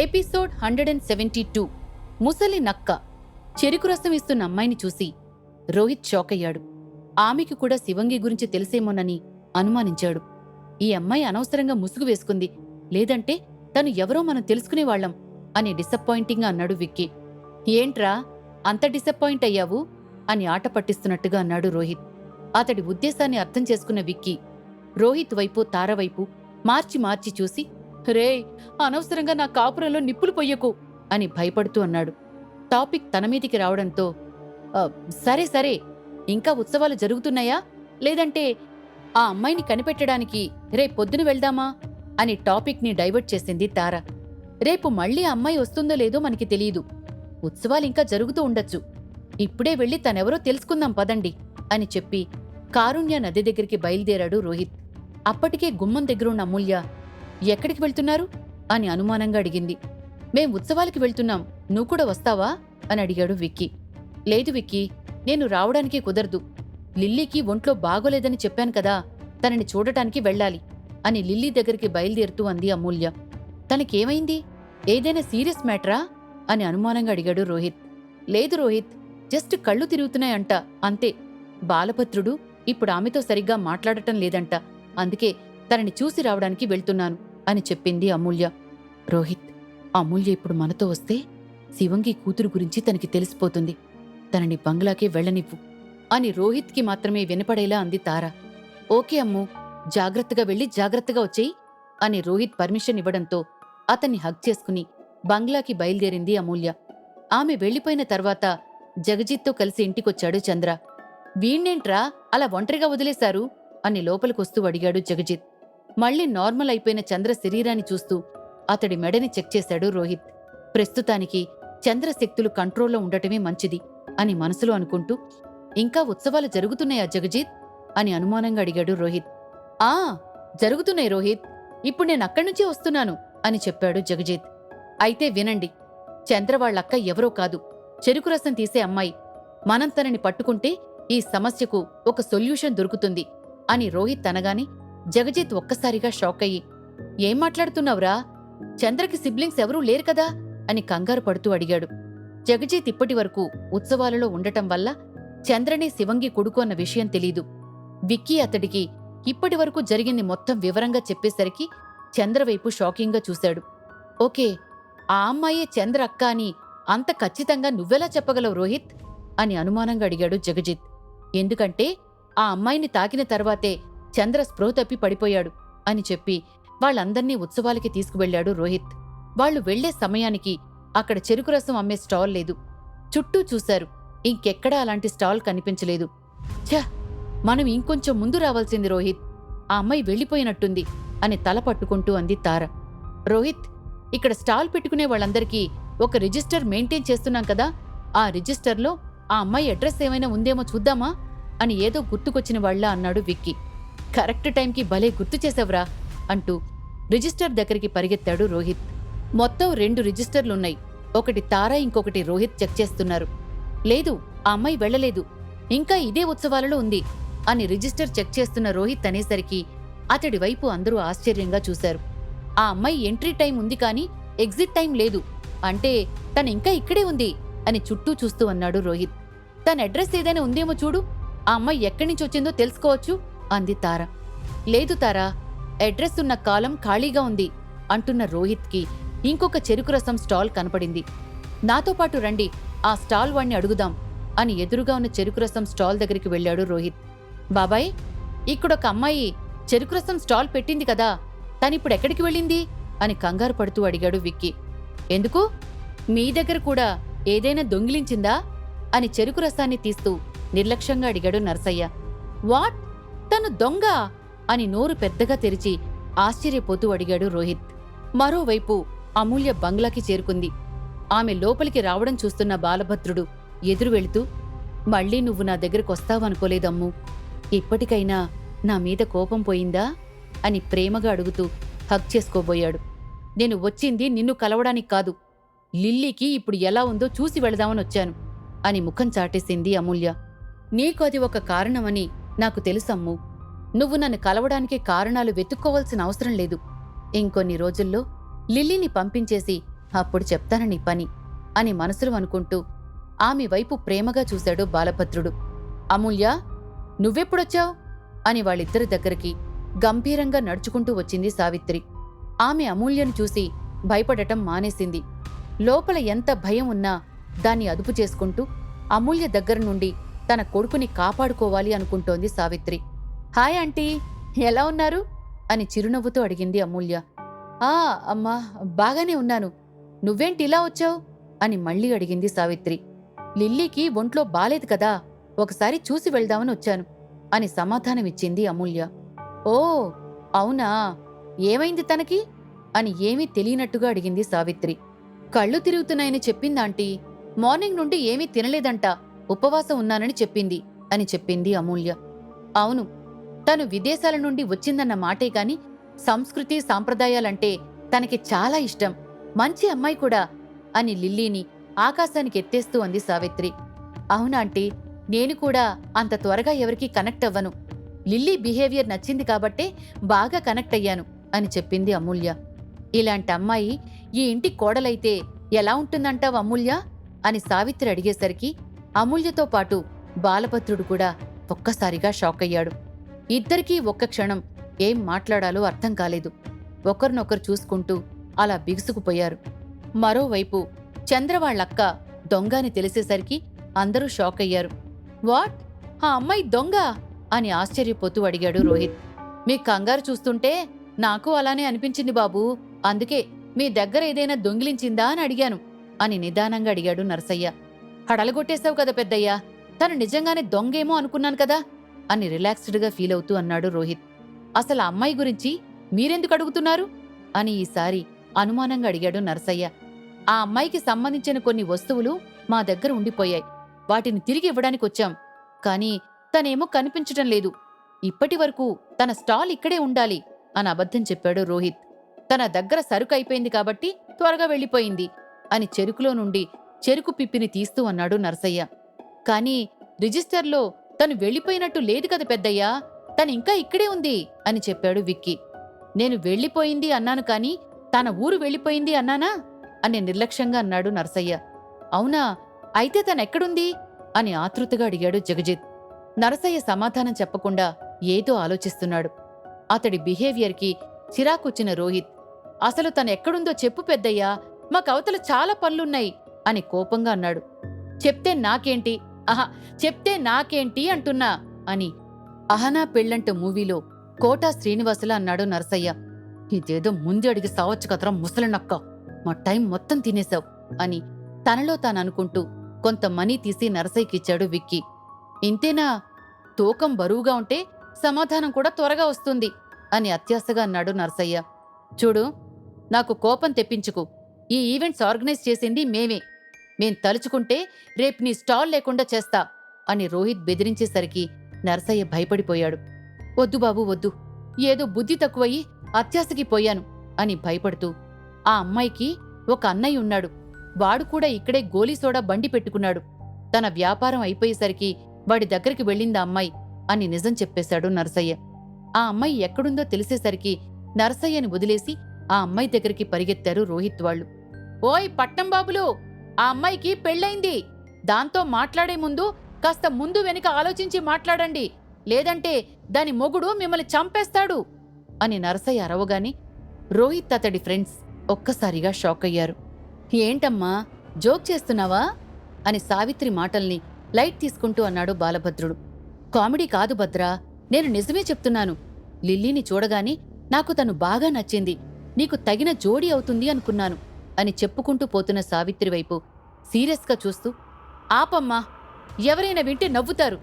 Episode 172 ముసలి నక్క. చెరుకు రసం ఇస్తున్న అమ్మాయిని చూసి రోహిత్ షాక్ అయ్యాడు. ఆమెకి కూడా శివంగి గురించి తెలిసేమోనని అనుమానించాడు. ఈ అమ్మాయి అనవసరంగా ముసుగు వేసుకుంది, లేదంటే తను ఎవరో మనం తెలుసుకునేవాళ్లం అని డిసప్పాయింటింగ్గా అన్నాడు విక్కీ. ఏంట్రా అంత డిసప్పాయింట్ అయ్యావు అని ఆట పట్టిస్తున్నట్టుగా అన్నాడు రోహిత్. అతడి ఉద్దేశాన్ని అర్థం చేసుకున్న విక్కీ రోహిత్ వైపు తార వైపు మార్చి మార్చి చూసి, రే అనవసరంగా నా కాపురంలో నిప్పులు పొయ్యకు అని భయపడుతూ అన్నాడు. టాపిక్ తన మీదికి రావడంతో సరే సరే, ఇంకా ఉత్సవాలు జరుగుతున్నాయా, లేదంటే ఆ అమ్మాయిని కనిపెట్టడానికి రేపొద్దున వెళ్దామా అని టాపిక్ని డైవర్ట్ చేసింది తార. రేపు మళ్ళీ ఆ అమ్మాయి వస్తుందో లేదో మనకి తెలీదు, ఉత్సవాలింకా జరుగుతూ ఉండొచ్చు, ఇప్పుడే వెళ్ళి తనెవరో తెలుసుకుందాం పదండి అని చెప్పి కారుణ్య నది దగ్గరికి బయలుదేరాడు రోహిత్. అప్పటికే గుమ్మం దగ్గరున్న అమూల్య, ఎక్కడికి వెళ్తున్నారు అని అనుమానంగా అడిగింది. మేం ఉత్సవాలకి వెళ్తున్నాం, నువ్వు కూడా వస్తావా అని అడిగాడు విక్కీ. లేదు విక్కీ, నేను రావడానికి కుదరదు, లిల్లీకి ఒంట్లో బాగోలేదని చెప్పాను కదా, తనని చూడటానికి వెళ్ళాలి అని లిల్లీ దగ్గరికి బయలుదేరుతూ అంది అమూల్య. తనకేమైంది, ఏదైనా సీరియస్ మ్యాటరా అని అనుమానంగా అడిగాడు రోహిత్. లేదు రోహిత్, జస్ట్ కళ్ళు తిరుగుతున్నాయంట అంతే, బాలభద్రుడు ఇప్పుడు ఆమెతో సరిగ్గా మాట్లాడటం లేదంట, అందుకే తనని చూసి రావడానికి వెళ్తున్నాను అని చెప్పింది అమూల్య. రోహిత్, అమూల్య ఇప్పుడు మనతో వస్తే శివంగి కూతురు గురించి తనకి తెలిసిపోతుంది, తనని బంగ్లాకే వెళ్ళనివ్వు అని రోహిత్కి మాత్రమే వినపడేలా అంది తార. ఓకే అమ్ము, జాగ్రత్తగా వెళ్ళి జాగ్రత్తగా వచ్చేయి అని రోహిత్ పర్మిషన్ ఇవ్వడంతో అతన్ని హగ్ చేసుకుని బంగ్లాకి బయలుదేరింది అమూల్య. ఆమె వెళ్లిపోయిన తర్వాత జగజిత్తో కలిసి ఇంటికొచ్చాడు చంద్ర. వీణ్ణేంట్రా అలా ఒంటరిగా వదిలేశారు అని లోపలికొస్తూ అడిగాడు జగజిత్. మళ్లీ నార్మల్ అయిపోయిన చంద్ర శరీరాన్ని చూస్తూ అతడి మెడని చెక్ చేశాడు రోహిత్. ప్రస్తుతానికి చంద్రశక్తులు కంట్రోల్లో ఉండటమే మంచిది అని మనసులో అనుకుంటూ, ఇంకా ఉత్సవాలు జరుగుతున్నాయా జగజిత్ అని అనుమానంగా అడిగాడు రోహిత్. ఆ జరుగుతున్నాయి రోహిత్, ఇప్పుడు నేనక్కడ్నుంచే వస్తున్నాను అని చెప్పాడు జగజిత్. అయితే వినండి, చంద్ర వాళ్ళక్క ఎవరో కాదు, చెరుకు రసం తీసే అమ్మాయి, మనం తనని పట్టుకుంటే ఈ సమస్యకు ఒక సొల్యూషన్ దొరుకుతుంది అని రోహిత్ అనగానే జగజిత్ ఒక్కసారిగా షాక్ అయ్యి, ఏం మాట్లాడుతున్నావురా, చంద్రకి సిబ్లింగ్స్ ఎవరూ లేరు కదా అని కంగారు పడుతూ అడిగాడు. జగజిత్ ఇప్పటి వరకు ఉత్సవాలలో ఉండటం వల్ల చంద్రని శివంగి కొడుకు అన్న విషయం తెలీదు. విక్కీ అతడికి ఇప్పటి వరకు జరిగింది మొత్తం వివరంగా చెప్పేసరికి చంద్రవైపు షాకింగ్గా చూశాడు. ఓకే, ఆ అమ్మాయే చంద్ర అక్క అని అంత ఖచ్చితంగా నువ్వెలా చెప్పగలవు రోహిత్ అని అనుమానంగా అడిగాడు జగజిత్. ఎందుకంటే ఆ అమ్మాయిని తాకిన తర్వాతే చంద్ర స్పృహ తప్పి పడిపోయాడు అని చెప్పి వాళ్ళందర్నీ ఉత్సవాలకి తీసుకువెళ్లాడు రోహిత్. వాళ్లు వెళ్లే సమయానికి అక్కడ చెరుకు రసం అమ్మే స్టాల్ లేదు. చుట్టూ చూశారు, ఇంకెక్కడా అలాంటి స్టాల్ కనిపించలేదు. ఛ, మనం ఇంకొంచెం ముందు రావాల్సింది రోహిత్, ఆ అమ్మాయి వెళ్ళిపోయినట్టుంది అని తల పట్టుకుంటూ అంది తార. రోహిత్, ఇక్కడ స్టాల్ పెట్టుకునే వాళ్ళందరికీ ఒక రిజిస్టర్ మెయింటైన్ చేస్తున్నాం కదా, ఆ రిజిస్టర్లో ఆ అమ్మాయి అడ్రస్ ఏమైనా ఉందేమో చూద్దామా అని ఏదో గుర్తుకొచ్చిన వాళ్ళ అన్నాడు విక్కీ. కరెక్ట్ టైంకి భలే గుర్తు చేసావురా అంటూ రిజిస్టర్ దగ్గరికి పరిగెత్తాడు రోహిత్. మొత్తం 2 రిజిస్టర్లున్నాయి, ఒకటి తార, ఇంకొకటి రోహిత్ చెక్ చేస్తున్నారు. లేదు, ఆ అమ్మాయి వెళ్లలేదు, ఇంకా ఇదే ఉత్సవాలలో ఉంది అని రిజిస్టర్ చెక్ చేస్తున్న రోహిత్ అనేసరికి అతడి వైపు అందరూ ఆశ్చర్యంగా చూశారు. ఆ అమ్మాయి ఎంట్రీ టైం ఉంది కానీ ఎగ్జిట్ టైం లేదు, అంటే తనింకా ఇక్కడే ఉంది అని చుట్టూ చూస్తూ అన్నాడు రోహిత్. తన అడ్రస్ ఏదైనా ఉందేమో చూడు, ఆ అమ్మాయి ఎక్కడి నుంచి వచ్చిందో తెలుసుకోవచ్చు అంది తార. లేదు తారా, అడ్రస్ ఉన్న కాలం ఖాళీగా ఉంది అంటున్న రోహిత్కి ఇంకొక చెరుకు రసం స్టాల్ కనపడింది. నాతో పాటు రండి, ఆ స్టాల్ వాణ్ణి అడుగుదాం అని ఎదురుగా ఉన్న చెరుకు రసం స్టాల్ దగ్గరికి వెళ్లాడు రోహిత్. బాబాయ్, ఇక్కడొక అమ్మాయి చెరుకు రసం స్టాల్ పెట్టింది కదా, తనిప్పుడెక్కడికి వెళ్ళింది అని కంగారు పడుతూ అడిగాడు విక్కీ. ఎందుకు, మీ దగ్గర కూడా ఏదైనా దొంగిలించిందా అని చెరుకు రసాన్ని తీస్తూ నిర్లక్ష్యంగా అడిగాడు నరసయ్య. వాట్, తను దొంగ అని నోరు పెద్దగా తెరిచి ఆశ్చర్యపోతూ అడిగాడు రోహిత్. మరోవైపు అమూల్య బంగ్లాకి చేరుకుంది. ఆమె లోపలికి రావడం చూస్తున్న బాలభద్రుడు ఎదురు వెళుతూ, మళ్ళీ నువ్వు నా దగ్గరకొస్తావనుకోలేదమ్మూ, ఇప్పటికైనా నా మీద కోపం పోయిందా అని ప్రేమగా అడుగుతూ హగ్ చేసుకోబోయాడు. నేను వచ్చింది నిన్ను కలవడానికి కాదు, లిల్లీకి ఇప్పుడు ఎలా ఉందో చూసి వెళదామనొచ్చాను అని ముఖం చాటేసింది అమూల్య. నీకు అది ఒక కారణమని నాకు తెలుసమ్మూ, నువ్వు నన్ను కలవడానికి కారణాలు వెతుక్కోవాల్సిన అవసరం లేదు. ఇంకొన్ని రోజుల్లో లిల్లీని పంపించేసి అప్పుడు చెప్తాను నీ పని అని మనసులో అనుకుంటూ ఆమె వైపు ప్రేమగా చూశాడు బాలభద్రుడు. అమూల్య, నువ్వెప్పుడొచ్చావు అని వాళ్ళిద్దరి దగ్గరికి గంభీరంగా నడుచుకుంటూ వచ్చింది సావిత్రి. ఆమె అమూల్యను చూసి భయపడటం మానేసింది. లోపల ఎంత భయం ఉన్నా దాన్ని అదుపు చేసుకుంటూ అమూల్య దగ్గర నుండి తన కొడుకుని కాపాడుకోవాలి అనుకుంటోంది సావిత్రి. హాయ్ ఆంటీ, ఎలా ఉన్నారు అని చిరునవ్వుతో అడిగింది అమూల్య. అమ్మా, బాగానే ఉన్నాను. నువ్వేంటి ఇలా వచ్చావు అని మళ్ళీ అడిగింది సావిత్రి. లిల్లీకి ఒంట్లో బాలేదు కదా, ఒకసారి చూసి వెళ్దామని వచ్చాను అని సమాధానమిచ్చింది అమూల్య. ఓ అవునా, ఏమైంది తనకి అని ఏమీ తెలియనట్టుగా అడిగింది సావిత్రి. కళ్ళు తిరుగుతున్నాయని చెప్పిందాంటీ. మార్నింగ్ నుండి ఏమీ తినలేదంట, ఉపవాసం ఉన్నానని చెప్పింది అని చెప్పింది అమూల్య. అవును, తను విదేశాల నుండి వచ్చిందన్న మాటే కాని సంస్కృతి సాంప్రదాయాలంటే తనకి చాలా ఇష్టం, మంచి అమ్మాయి కూడా అని లిల్లీని ఆకాశానికి ఎత్తేస్తూ అంది సావిత్రి. అవునాంటీ, నేను కూడా అంత త్వరగా ఎవరికీ కనెక్ట్ అవ్వను. లిల్లీ బిహేవియర్ నచ్చింది కాబట్టే బాగా కనెక్ట్ అయ్యాను అని చెప్పింది అమూల్య. ఇలాంటి అమ్మాయి ఈ ఇంటి కోడలైతే ఎలా ఉంటుందంటావు అమూల్య అని సావిత్రి అడిగేసరికి అమూల్యతో పాటు బాలభద్రుడు కూడా ఒక్కసారిగా షాక్ అయ్యాడు. ఇద్దరికీ ఒక్క క్షణం ఏం మాట్లాడాలో అర్థం కాలేదు. ఒకరినొకరు చూసుకుంటూ అలా బిగుసుకుపోయారు. మరోవైపు చంద్రవాళ్లక్క దొంగ అని తెలిసేసరికి అందరూ షాక్ అయ్యారు. వాట్, ఆ అమ్మాయి దొంగ అని ఆశ్చర్యపోతూ అడిగాడు రోహిత్. మీ కంగారు చూస్తుంటే నాకు అలానే అనిపించింది బాబూ, అందుకే మీ దగ్గర ఏదైనా దొంగిలించిందా అని అడిగాను అని నిదానంగా అడిగాడు నరసయ్య. హడలగొట్టేశావు కదా పెద్దయ్యా, తను నిజంగానే దొంగేమో అనుకున్నాను కదా అని రిలాక్స్డ్గా ఫీల్ అవుతూ అన్నాడు రోహిత్. అసలు ఆ అమ్మాయి గురించి మీరెందుకు అడుగుతున్నారు అని ఈసారి అనుమానంగా అడిగాడు నరసయ్య. ఆ అమ్మాయికి సంబంధించిన కొన్ని వస్తువులు మా దగ్గర ఉండిపోయాయి, వాటిని తిరిగి ఇవ్వడానికి వచ్చాం. కానీ తనేమో కనిపించటం లేదు. ఇప్పటి వరకు తన స్టాల్ ఇక్కడే ఉండాలి అని అబద్ధం చెప్పాడు రోహిత్. తన దగ్గర సరుకు అయిపోయింది కాబట్టి త్వరగా వెళ్ళిపోయింది అని చెరుకులో నుండి చెరుకు పిప్పిని తీస్తూ అన్నాడు నరసయ్య. కానీ రిజిస్టర్లో తను వెళ్ళిపోయినట్టు లేదు కదా పెద్దయ్యా, తనింకా ఇక్కడే ఉంది అని చెప్పాడు విక్కీ. నేను వెళ్ళిపోయింది అన్నాను కాని తన ఊరు వెళ్ళిపోయింది అన్నానా అని నిర్లక్ష్యంగా అన్నాడు నరసయ్య. అవునా, అయితే తనెక్కడుంది అని ఆతృతగా అడిగాడు జగజిత్. నరసయ్య సమాధానం చెప్పకుండా ఏదో ఆలోచిస్తున్నాడు. అతడి బిహేవియర్కి చిరాకొచ్చిన రోహిత్, అసలు తనెక్కడుందో చెప్పు పెద్దయ్యా, మాకవతల చాలా పనులున్నాయి అని కోపంగా అన్నాడు. చెప్తే నాకేంటి అంటున్నా అని అహనా పెళ్ళంట మూవీలో కోటా శ్రీనివాసులా అన్నాడు నరసయ్య. ఇదేదో ముందు అడిగి సావచ్చు కదరా ముసలినక్క, మా టైం మొత్తం తినేశావు అని తనలో తాననుకుంటూ కొంత మనీ తీసి నరసయ్యకిచ్చాడు విక్కీ. ఇంతేనా, తూకం బరువుగా ఉంటే సమాధానం కూడా త్వరగా వస్తుంది అని అత్యాశగా అన్నాడు నరసయ్య. చూడు, నాకు కోపం తెప్పించుకు, ఈ ఈవెంట్స్ ఆర్గనైజ్ చేసింది మేం తలుచుకుంటే రేపు నీ స్టాల్ లేకుండా చేస్తా అని రోహిత్ బెదిరించేసరికి నరసయ్య భయపడిపోయాడు. వద్దు బాబు వద్దు, ఏదో బుద్ధి తక్కువయ్యి అత్యాశకి పోయాను అని భయపడుతూ, ఆ అమ్మాయికి ఒక అన్నయ్య ఉన్నాడు, వాడు కూడా ఇక్కడే గోలీసోడా బండి పెట్టుకున్నాడు, తన వ్యాపారం అయిపోయేసరికి వాడి దగ్గరికి వెళ్ళిందా అమ్మాయి అని నిజం చెప్పేశాడు నరసయ్య. ఆ అమ్మాయి ఎక్కడుందో తెలిసేసరికి నరసయ్యని వదిలేసి ఆ అమ్మాయి దగ్గరికి పరిగెత్తారు రోహిత్ వాళ్ళు. ఓయ్ పట్టంబాబులు, ఆ అమ్మాయికి పెళ్ళయింది, దాంతో మాట్లాడే ముందు కాస్త ముందు వెనుక ఆలోచించి మాట్లాడండి, లేదంటే దాని మొగుడు మిమ్మల్ని చంపేస్తాడు అని నరసయ్య అరవగాని రోహిత్ అతడి ఫ్రెండ్స్ ఒక్కసారిగా షాక్ అయ్యారు. ఏంటమ్మా, జోక్ చేస్తున్నావా అని సావిత్రి మాటల్ని లైట్ తీసుకుంటూ అన్నాడు బాలభద్రుడు. కామెడీ కాదు భద్రా, నేను నిజమే చెప్తున్నాను. లిల్లీని చూడగానే నాకు తను బాగా నచ్చింది, నీకు తగిన జోడీ అవుతుంది అనుకున్నాను అని చెప్పుకుంటూ పోతున్న సావిత్రి వైపు సీరియస్గా చూస్తూ, ఆపమ్మా, ఎవరైనా వింటే నవ్వుతారు,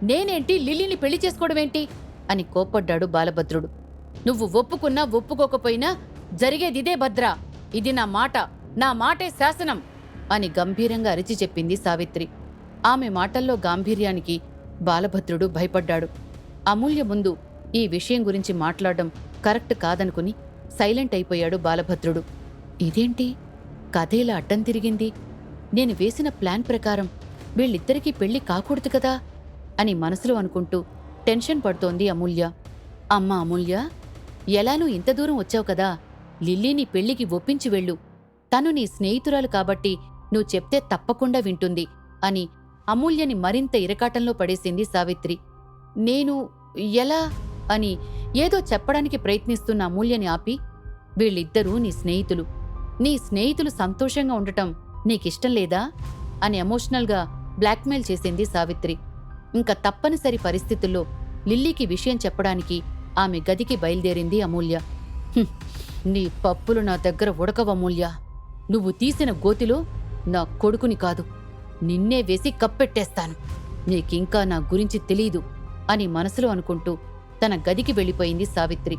నేనేంటి లిల్లీని పెళ్లి చేసుకోవడమేంటి అని కోప్పడ్డాడు బాలభద్రుడు. నువ్వు ఒప్పుకున్నా ఒప్పుకోకపోయినా జరిగేదిదే భద్రా, ఇది నా మాటే శాసనం అని గంభీరంగా అరిచి చెప్పింది సావిత్రి. ఆమె మాటల్లో గాంభీర్యానికి బాలభద్రుడు భయపడ్డాడు. అమూల్య ముందు ఈ విషయం గురించి మాట్లాడడం కరెక్ట్ కాదనుకుని సైలెంట్ అయిపోయాడు బాలభద్రుడు. ఇదేంటి, కథేలా అడ్డం తిరిగింది, నేను వేసిన ప్లాన్ ప్రకారం వీళ్ళిద్దరికీ పెళ్లి కాకూడదు కదా అని మనసులో అనుకుంటూ టెన్షన్ పడుతోంది అమూల్య. అమ్మా అమూల్య, ఎలానూ ఇంత దూరం వచ్చావు కదా, లిల్లీని పెళ్లికి ఒప్పించి వెళ్ళు, తను నీ స్నేహితురాలు కాబట్టి నువ్వు చెప్తే తప్పకుండా వింటుంది అని అమూల్యని మరింత ఇరకాటంలో పడేసింది సావిత్రి. నేను ఎలా అని ఏదో చెప్పడానికి ప్రయత్నిస్తున్న అమూల్యని ఆపి, వీళ్ళిద్దరూ నీ స్నేహితులు. నీ స్నేహితులు సంతోషంగా ఉండటం నీకిష్టం లేదా అని ఎమోషనల్గా బ్లాక్మెయిల్ చేసింది సావిత్రి. ఇంక తప్పనిసరి పరిస్థితుల్లో లిల్లీకి విషయం చెప్పడానికి ఆమె గదికి బయలుదేరింది అమూల్య. "హుం, నీ పప్పులు నా దగ్గర ఉడకవమూల్య. నువ్వు తీసిన గోతిలో నా కొడుకుని కాదు, నిన్నే వేసి కప్పెట్టేస్తాను. నీకింకా నా గురించి తెలీదు అని మనసులో అనుకుంటూ తన గదికి వెళ్ళిపోయింది సావిత్రి.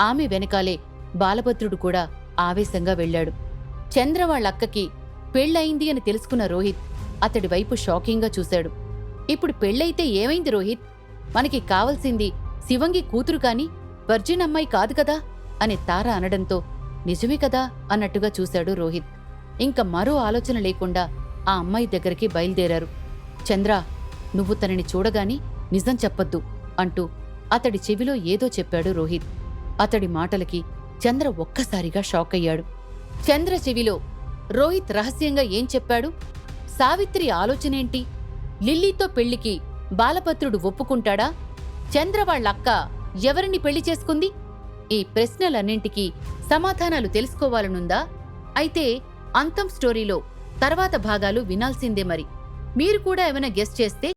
ఆమె వెనకాలే బాలభద్రుడు కూడా ఆవేశంగా వెళ్ళాడు. చంద్ర వాళ్ళక్కకి పెళ్ళయింది అని తెలుసుకున్న రోహిత్ అతడి వైపు షాకింగ్గా చూశాడు. ఇప్పుడు పెళ్ళైతే ఏమైంది రోహిత్? మనకి కావలసింది శివంగి కూతురు కాని వర్జిన్ అమ్మాయి కాదు కదా అని తార అనడంతో నిజమే కదా అన్నట్టుగా చూశాడు రోహిత్. ఇంక మరో ఆలోచన లేకుండా ఆ అమ్మాయి దగ్గరికి బయలుదేరారు. చంద్ర, నువ్వు తనని చూడగాని నిజం చెప్పొద్దు అంటూ అతడి చెవిలో ఏదో చెప్పాడు రోహిత్. అతడి మాటలకి చంద్ర ఒక్కసారిగా షాక్ అయ్యాడు. చంద్ర చెవిలో రోహిత్ రహస్యంగా ఏం చెప్పాడు? సావిత్రి ఆలోచనేంటి? లిల్లీతో పెళ్లికి బాలభద్రుడు ఒప్పుకుంటాడా? చంద్ర వాళ్ళక్క ఎవరిని పెళ్లి చేసుకుంది? ఈ ప్రశ్నలన్నింటికీ సమాధానాలు తెలుసుకోవాలనుందా? అయితే అంతం స్టోరీలో తర్వాత భాగాలు వినాల్సిందే. మరి మీరు కూడా ఏమైనా గెస్ చేస్తే